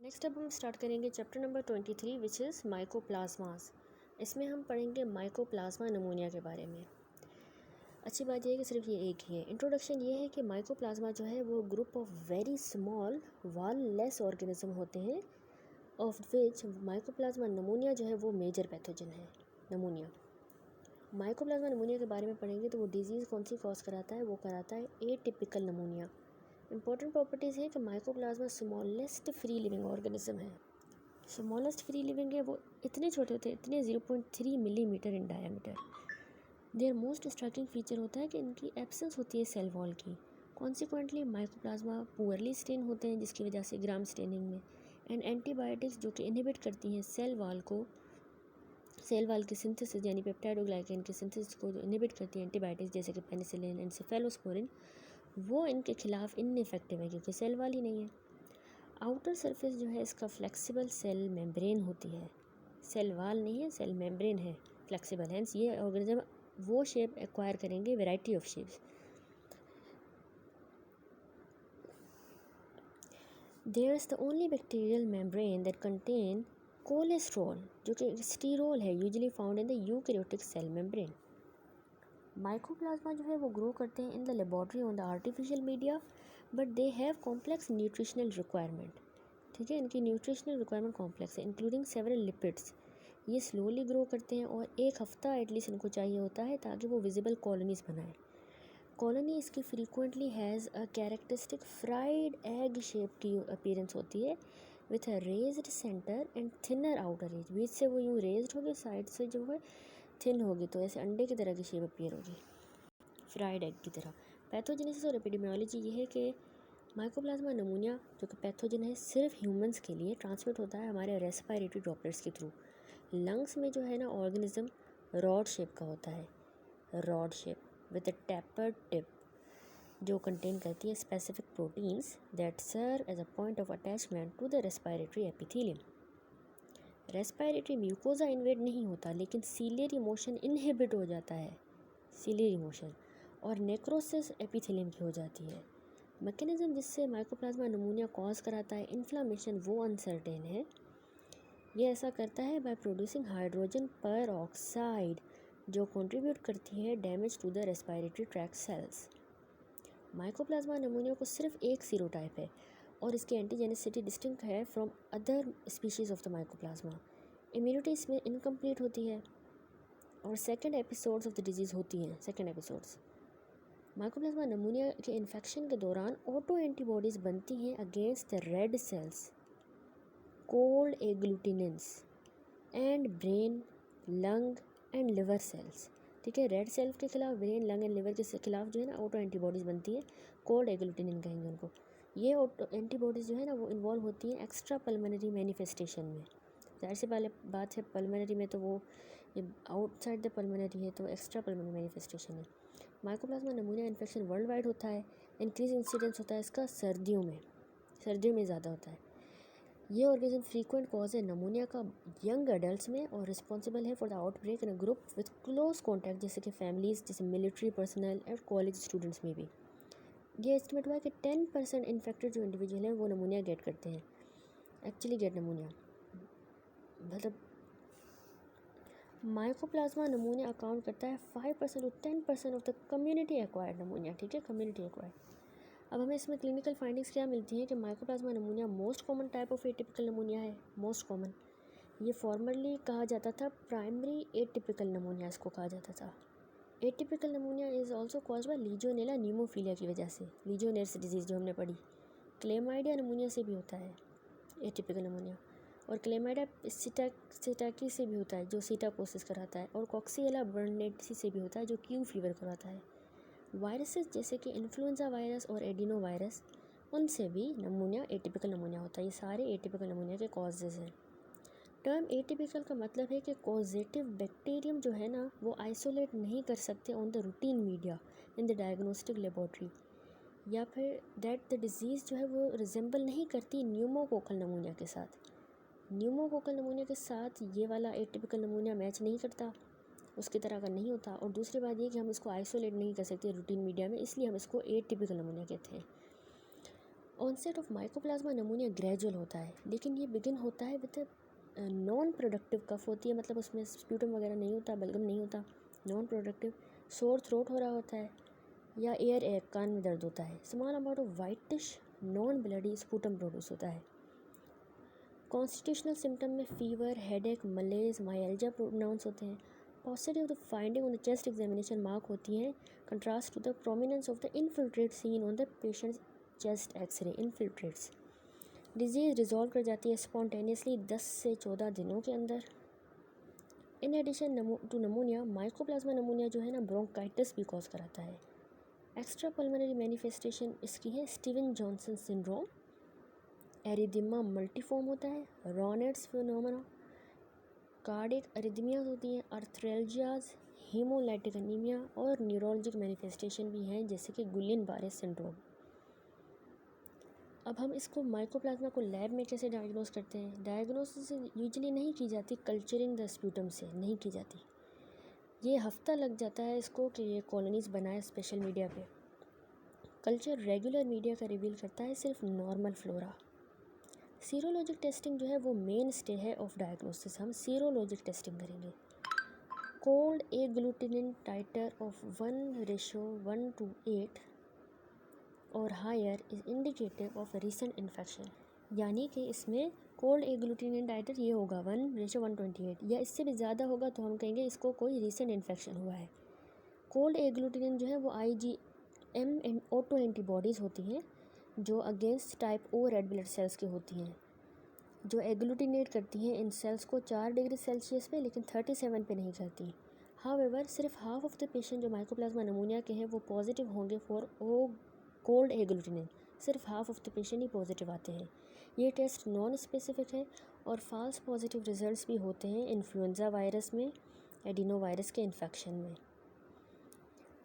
Next अब हम start करेंगे चैप्टर नंबर 23 विच इज़ माइकोप्लाज्मास। इसमें हम पढ़ेंगे माइकोप्लाज्मा नमूनिया के बारे में। अच्छी बात यह है कि सिर्फ ये एक ही है। इंट्रोडक्शन ये है कि माइकोप्लाज्मा जो है वो group of very small wall less organism होते हैं, ऑफ विच माइकोप्लाज्मा नमूनिया जो है वो मेजर पैथोजन है। नमूनिया माइकोप्लाज्मा नमूनिया के बारे में पढ़ेंगे तो वो डिजीज़ कौन सी कॉज कराता है, वो कराता है एटिपिकल नमूनिया। इंपॉर्टेंट प्रॉपर्टीज़ है कि mycoplasma smallest free living organism है। स्मॉलेस्ट फ्री लिविंग है, वो इतने छोटे होते हैं, इतने 0.3 millimetre in diameter. Their most striking feature होता है कि इनकी एब्सेंस होती है सेल वॉल की। कॉन्सिक्वेंटली माइकोप्लाज्मा पुअरली स्टेन होते हैं, जिसकी वजह से ग्राम स्टेनिंग में एंड एंटीबायोटिक्स जो कि इनहिबिट करती हैं सेल वाल की सिंथेसिस यानी पेप्टाइडोग्लाइकन की सिंथेसिस को जो इनहिबिट करती है एंटीबायोटिक्स जैसे कि पेनिसिलिन एंड सेफेलोस्पोरिन, वो इनके खिलाफ इनइफेक्टिव है क्योंकि सेल वाल ही नहीं है। आउटर सरफेस जो है इसका फ्लेक्सिबल सेल मेम्ब्रेन होती है, सेल वाल नहीं है, सेल मेम्ब्रेन है फ्लेक्सिबल। हैंस ये ऑर्गेनिज्म वो शेप एक्वायर करेंगे, variety of shapes. There is the only bacterial membrane that contain cholesterol जो कि स्टीरोल है, usually found in the eukaryotic cell membrane. Mycoplasma जो है वो ग्रो करते हैं in the laboratory on the artificial media, but they have complex nutritional requirement. ठीक है, इनकी न्यूट्रिशनल रिक्वायरमेंट कॉम्प्लेक्स है, इंक्लूडिंग सेवरल लिपिड्स। ये स्लोली ग्रो करते हैं और 1 हफ्ता एटलीस्ट इनको चाहिए होता है ताकि वो विजिबल कॉलोनीज बनाएं। कॉलोनी इसकी frequently has a characteristic fried egg shape की अपीयरेंस होती है with a raised centre and thinner outer edge. बीच से वो यूँ रेज्ड होगी, साइड से जो है थिन होगी, तो ऐसे अंडे की तरह की शेप अपीयर होगी, फ्राइड एग की तरह। पैथोजेनेसिस और एपिडेमियोलॉजी ये है कि माइकोप्लाज्मा नमूनिया जो कि पैथोजन है सिर्फ ह्यूमंस के लिए ट्रांसमिट होता है हमारे रेस्पिरेटरी ड्रॉपलेट्स के थ्रू। लंग्स में जो है ना ऑर्गेनिज्म रॉड शेप का होता है, rod shape with a tapered tip जो कंटेन करती है specific proteins that serve as a point of attachment to the respiratory epithelium. Respiratory mucosa invade नहीं होता, लेकिन सीलियरी मोशन इनहिबिट हो जाता है, सीलियरी मोशन, और नेक्रोसिस एपिथेलियम की हो जाती है। मैकेनिज्म जिससे माइकोप्लाज्मा नमूनिया कॉज कराता है इन्फ्लामेशन वो अनसर्टेन है। ये ऐसा करता है by producing hydrogen peroxide जो कंट्रीब्यूट करती है damage to the respiratory tract cells. Mycoplasma pneumonia को सिर्फ एक सीरोटाइप है और इसकी एंटीजेनिसिटी डिस्टिंक्ट है from other species of the mycoplasma. Immunity इसमें इनकम्प्लीट होती है और second episodes of the disease होती हैं, सेकेंड एपिसोड्स। माइकोप्लाज्मा नमूनिया के इन्फेक्शन के दौरान ऑटो एंटीबॉडीज़ बनती हैं against the red cells, cold agglutinins and brain, lung and liver cells. ठीक है, रेड सेल्स के खिलाफ, ब्रेन, लंग एंड लिवर के खिलाफ जो है ना ऑटो एंटीबॉडीज़ बनती है, कोल्ड एग्लूटिनिन कहेंगे उनको। ये ऑटो एंटीबॉडीज़ जो है ना वो इन्वॉल्व होती हैं एक्स्ट्रा पल्मोनरी मैनिफेस्टेशन में। जाहिर सी पहले बात है, पल्मोनरी में तो वो आउटसाइड द पल्मोनरी है, तो एक्स्ट्रा पल्मोनरी मैनिफेस्टेशन है। माइकोप्लाज्मा नमूनिया इन्फेक्शन वर्ल्ड वाइड होता है, इंक्रीज इंसिडेंस होता है इसका सर्दियों में ज़्यादा होता है। ये ऑर्गेनिज्म फ्रीक्वेंट कॉज है नमूनिया का यंग एडल्ट्स में और रिस्पॉन्सिबल है for the outbreak in a group with close contact जैसे कि फैमिलीज, जैसे मिलिट्री पर्सनल और कॉलेज स्टूडेंट्स में भी। ये एस्टिमेट हुआ है कि 10% इन्फेक्टेड जो इंडिविजुअल हैं वो नमूनिया गेट करते हैं, एक्चुअली गेट नमूनिया। मतलब माइकोप्लाज्मा नमूनिया अकाउंट करता है 5% और 10% ऑफ द कम्युनिटी एक्वायर्ड नमूनिया। ठीक है, कम्युनिटी एक्वायर्ड। अब हमें इसमें क्लिनिकल फाइंडिंग्स क्या मिलती हैं कि mycoplasma नमूनिया most common type of atypical नमूनिया है, मोस्ट कॉमन। ये फॉर्मली कहा जाता था प्राइमरी एटिपिकल नमूनिया, इसको कहा जाता था। Atypical pneumonia is also cause by Legionella pneumophila की वजह से, लीजियोनेर्स डिजीज़ जो हमने पढ़ी। क्लेमाइडिया नमूनिया से भी होता है एटिपिकल नमूनिया, और क्लेमाइडिया सिटाकी से भी होता है जो सीटाकोसिस कराता है, और कॉक्सिएला बर्नेटसी से भी होता है जो क्यू फीवर कराता है। वायरसेस जैसे कि इन्फ्लुएंजा वायरस और एडिनो वायरस, उनसे भी नमूनिया एटिपिकल नमूनिया होता है। ये सारे एटिपिकल नमूनिया के कॉजेज़ हैं। टर्म एटिपिकल का मतलब है कि कॉजेटिव बैक्टीरियम जो है ना वो आइसोलेट नहीं कर सकते on the routine media in the diagnostic laboratory, या फिर दैट द डिज़ीज़ जो है वो रिजेंबल नहीं करती न्यूमोकोकल नमूनिया के साथ। न्यूमोकोकल नमूनिया के साथ ये वाला एटिपिकल नमूनिया मैच नहीं करता, उसकी तरह का नहीं होता। और दूसरी बात ये कि हम इसको आइसोलेट नहीं कर सकते रूटीन मीडिया में, इसलिए हम इसको एटिपिकल नमूनिया कहते हैं। Onset of mycoplasma pneumonia gradual होता है, लेकिन ये बिगिन होता है विद नॉन प्रोडक्टिव कफ होती है, मतलब उसमें स्प्यूटम वगैरह नहीं होता, बलगम नहीं होता, नॉन प्रोडक्टिव। सोर थ्रोट हो रहा होता है या एयर कान में दर्द होता है। Small amount of whitish non bloody sputum produce होता है। कॉन्स्टिट्यूशनल सिम्टम में fever, headache, malaise, myalgia pronounce होते हैं। Positive the finding on the chest examination mark होती है, contrast to the prominence of the infiltrate seen on the patient chest X-ray infiltrates. Disease resolve कर जाती है spontaneously 10 से 14 दिनों के अंदर। In addition to pneumonia, mycoplasma pneumonia जो है ना ब्रोंकाइटिस भी कॉज कराता है। एक्स्ट्रा पल्मोनरी मैनिफेस्टेशन इसकी है स्टीवन जॉनसन सिंड्रोम, एरिदिमा मल्टीफॉर्म होता है, रॉनेट्स फिनोमेना, कार्डिक अरिदमियाज होती हैं, अर्थ्रेल्जियाज, हीमोलाइटिक एनीमिया और न्यूरोलॉजिक मैनिफेस्टेशन भी हैं जैसे कि गुलियन बारे सिंड्रोम। अब हम इसको माइकोप्लाज्मा को लैब में कैसे डायग्नोस करते हैं। डायग्नोसिस यूजुअली नहीं की जाती कल्चरिंग द स्प्यूटम से, नहीं की जाती। ये हफ्ता लग जाता है इसको कि ये कॉलोनीज़ बनाए स्पेशल मीडिया पे। कल्चर रेगुलर मीडिया का रिवील करता है सिर्फ नॉर्मल फ्लोरा। सीरोलॉजिक टेस्टिंग जो है वो मेन स्टे है ऑफ डायग्नोसिस। हम सीरोलॉजिक टेस्टिंग करेंगे। कोल्ड एग्लूटिनिन टाइटर ऑफ 1:1:8 और higher is indicative of recent infection, यानी कि इसमें कोल्ड एग्लूटिनिन टाइटर ये होगा 1:128 या इससे भी ज़्यादा होगा तो हम कहेंगे इसको कोई रीसेंट इन्फेक्शन हुआ है। कोल्ड एग्लूटिनिन जो है वो IgM ऑटो एंटीबॉडीज़ होती हैं जो against type O red blood cells की होती हैं, जो एग्लूटिनेट करती हैं इन सेल्स को 4 डिग्री सेल्सियस पे, लेकिन 37 पे नहीं करती। हाउएवर सिर्फ हाफ ऑफ द पेशेंट जो माइकोप्लाज्मा नमूनिया के हैं वो पॉजिटिव होंगे फॉर कोल्ड एग्लूटिनिन, सिर्फ half of the patient he positive आते हैं। ये टेस्ट नॉन स्पेसिफिक है और फॉल्स पॉजिटिव रिजल्ट्स भी होते हैं इन्फ्लुएंजा वायरस में, एडिनो वायरस के इन्फेक्शन में।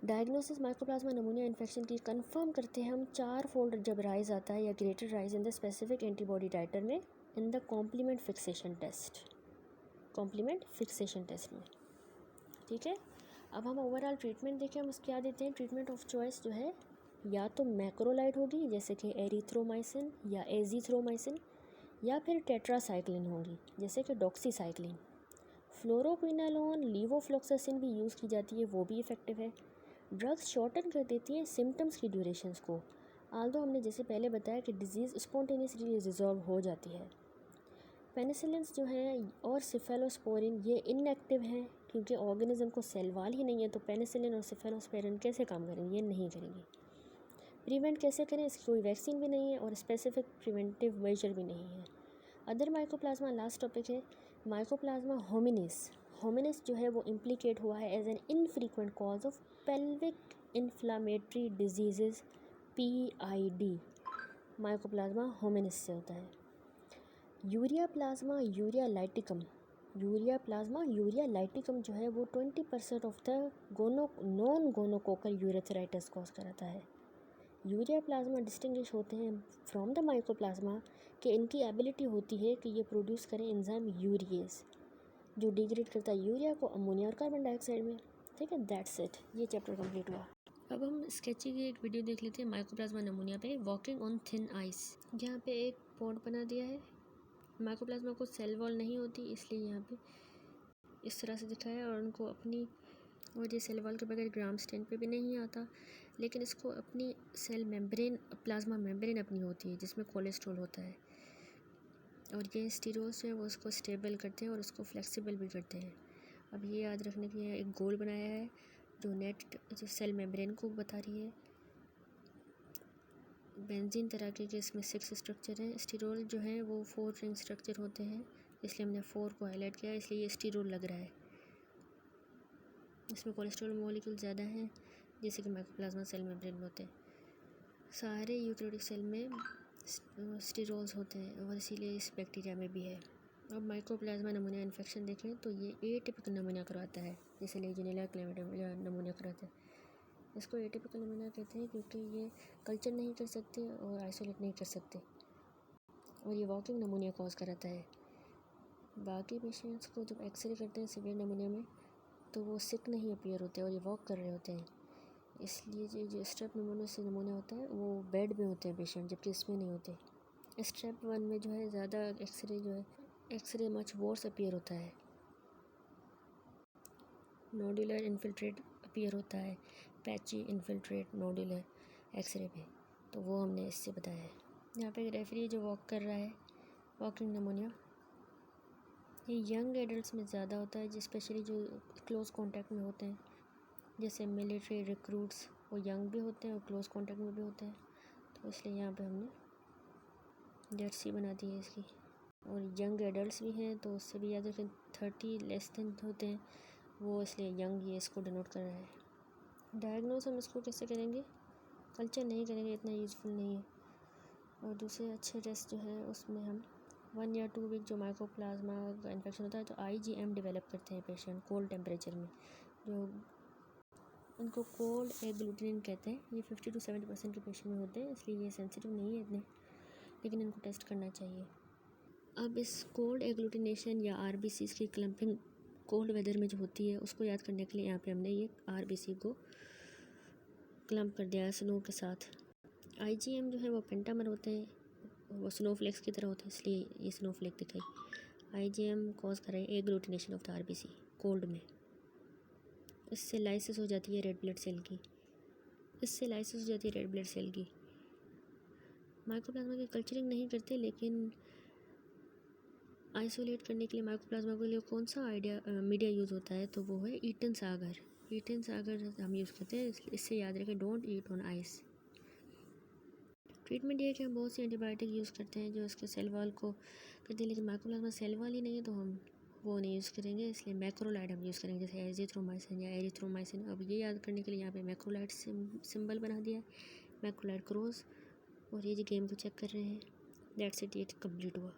डायग्नोसिस माइकोप्लाज्मा नमूनिया इन्फेक्शन की कंफर्म करते हैं हम 4 फोल्ड जब राइज आता है या greater rise in the specific antibody titre में in the complement fixation test में। ठीक है, अब हम ओवरऑल ट्रीटमेंट देखें। हम क्या देते हैं, ट्रीटमेंट ऑफ चॉइस जो है या तो मैक्रोलाइड होगी जैसे कि एरिथ्रोमाइसिन या एजीथ्रोमाइसिन, या फिर टेट्रासाइक्लिन होगी जैसे कि डॉक्सीसाइक्लिन। फ्लोरोक्विनालोन, लीवोफ्लॉक्सासिन भी यूज़ की जाती है, वो भी इफ़ेक्टिव है। ड्रग्स शॉर्टन कर देती हैं सिम्टम्स की ड्यूरेशंस को, आल्दो हमने जैसे पहले बताया कि डिजीज़ स्पॉन्टेनियसली रिजॉल्व हो जाती है। पेनिसिलिन्स जो हैं और सिफेलोस्पोरिन ये इनएक्टिव हैं क्योंकि ऑर्गेनिज्म को सेल वाल ही नहीं है, तो पेनिसिलिन और सिफेलोस्पोरिन कैसे काम करेंगे, ये नहीं करेंगे। प्रिवेंट कैसे करें, इसकी कोई वैक्सीन भी नहीं है और स्पेसिफिक प्रिवेंटिव मेजर भी नहीं है। अदर माइकोप्लाज्मा लास्ट टॉपिक है, माइकोप्लाज्मा होमिनिस जो है वो इम्प्लीकेट हुआ है as an infrequent cause of pelvic inflammatory disease PID, mycoplasma hominis से होता है। यूरिया प्लाज्मा यूरिया लाइटिकम जो है वो 20% of the non gonococcal urethritis cause कराता है। यूरिया प्लाज्मा डिस्टिंग्विश होते हैं फ्रॉम द माइकोप्लाज्मा कि इनकी एबिलिटी होती है कि ये प्रोड्यूस करें एंजाइम यूरिएज जो डिग्रेड करता है यूरिया को अमोनिया और कार्बन डाइऑक्साइड में। ठीक है, दैट्स इट, ये चैप्टर कंप्लीट हुआ। अब हम स्केचिंग की एक वीडियो देख लेते हैं माइकोप्लाज्मा नमूनिया पे, वॉकिंग ऑन थिन आइस। यहाँ पे एक पॉन्ड बना दिया है, माइकोप्लाज्मा को सेल वॉल नहीं होती इसलिए यहाँ पे इस तरह से दिखाया है, और उनको अपनी, और ये सेल वॉल के बगैर ग्राम स्टेन पे भी नहीं आता, लेकिन इसको अपनी सेल मेम्ब्रेन, प्लाज्मा मेम्ब्रेन अपनी होती है जिसमें कोलेस्ट्रॉल होता है, और ये स्टीरोल्स हैं वो उसको स्टेबल करते हैं और उसको फ्लेक्सिबल भी करते हैं। अब ये याद रखने के लिए एक गोल बनाया है जो सेल मेम्ब्रेन को बता रही है। बेंजीन तरह के इसमें 6 स्ट्रक्चर हैं। स्टीरोल जो है वो 4 रिंग स्ट्रक्चर होते हैं, इसलिए हमने 4 को हाईलाइट किया, इसलिए ये स्टीरोल लग रहा है। इसमें कोलेस्ट्रॉल मॉलिक्यूल ज़्यादा हैं जैसे कि माइकोप्लाज्मा सेल मेम्ब्रेन में होते हैं। सारे यूकेरियोटिक सेल में स्टीरोल्स होते हैं और इसीलिए इस बैक्टीरिया में भी है। अब माइकोप्लाज्मा नमूनिया इन्फेक्शन देखें तो ये एटिपिकल नमूनिया करवाता है, जैसे लेजियोनेला क्लैमिडिया नमूनिया कराता है। इसको एटिपिकल नमूनिया कहते हैं क्योंकि ये कल्चर नहीं कर सकते और आइसोलेट नहीं कर सकते, और ये वॉकिंग नमूनिया कॉज कराता है। बाकी पेशेंट्स को जब एक्सरे करते हैं सीवियर नमूनिया में तो वो सिक नहीं अपीयर होते और ये वॉक कर रहे होते हैं, इसलिए जो स्ट्रेप निमोनिया से नमूना होता है वो बेड में होते हैं पेशेंट, जबकि इसमें नहीं होते। स्ट्रेप 1 में जो है ज़्यादा एक्सरे मच वर्स अपीयर होता है, नोडुलर इन्फिल्ट्रेट अपीयर होता है, पैची इन्फिल्ट्रेट नोडुलर एक्सरे पे, तो वो हमने इससे बताया है। यहाँ पे एक रेफरी जो वॉक कर रहा है, वॉकिंग निमोनिया, ये यंग एडल्ट्स में ज़्यादा होता है, स्पेशली जो क्लोज़ कांटेक्ट में होते हैं, जैसे मिलिट्री रिक्रूट्स, वो यंग भी होते हैं और क्लोज़ कांटेक्ट में भी होते हैं, तो इसलिए यहाँ पे हमने जर्सी बना दी है इसकी। और यंग एडल्ट्स भी हैं तो उससे भी याद रखें 30 लेस देन होते हैं वो, इसलिए यंग ये इसको डिनोट कर रहा है। डायग्नोस हम इसको कैसे करेंगे, कल्चर नहीं करेंगे, इतना यूज़फुल नहीं है। और दूसरे अच्छे टेस्ट जो है उसमें हम 1 या 2 वीक जो माइकोप्लाज्मा का इन्फेक्शन होता है तो IgM डेवलप करते हैं पेशेंट कोल्ड टेम्परेचर में, जो इनको कोल्ड एग्लूटिनिन कहते हैं। ये 50 to 70% के पेशेंट में होते हैं, इसलिए ये सेंसिटिव नहीं है इतने, लेकिन इनको टेस्ट करना चाहिए। अब इस कोल्ड एग्लूटिनेशन या RBCs की क्लम्पिंग कोल्ड वेदर में जो होती है उसको याद करने के लिए यहाँ पे हमने ये RBC को क्लम्प कर दिया है स्नो के साथ। IgM जो है वो पेंटामर होते हैं, वो स्नोफ्लेक्स की तरह होते हैं, इसलिए ये स्नोफ्लेक दिखाई। IgM कॉज कर रहा है agglutination of the RBC cold में। इससे लाइसिस हो जाती है रेड ब्लड सेल की। माइकोप्लाज्मा की कल्चरिंग नहीं करते, लेकिन आइसोलेट करने के लिए माइकोप्लाज्मा के लिए कौन सा मीडिया यूज़ होता है, तो वो है ईटन सागर हम यूज़ करते हैं। इससे याद रखें, don't eat on ice. Treatment ये है कि हम बहुत सी एंटीबायोटिक यूज़ करते हैं जो इसके सेल वॉल को करती है, लेकिन माइकोप्लाज्मा सेल वॉल ही नहीं है तो हम वो नहीं यूज़ करेंगे, इसलिए मैक्रोलाइड हम यूज़ करेंगे, जैसे एजिथ्रोमाइसिन या एरिथ्रोमाइसिन। अब ये याद करने के लिए यहाँ पे मैक्रोलाइड सिंबल बना दिया है, मैक्रोलाइड क्रोज। और ये जो गेम को चेक कर रहे हैं, दैट्स इट, ये कंप्लीट हुआ।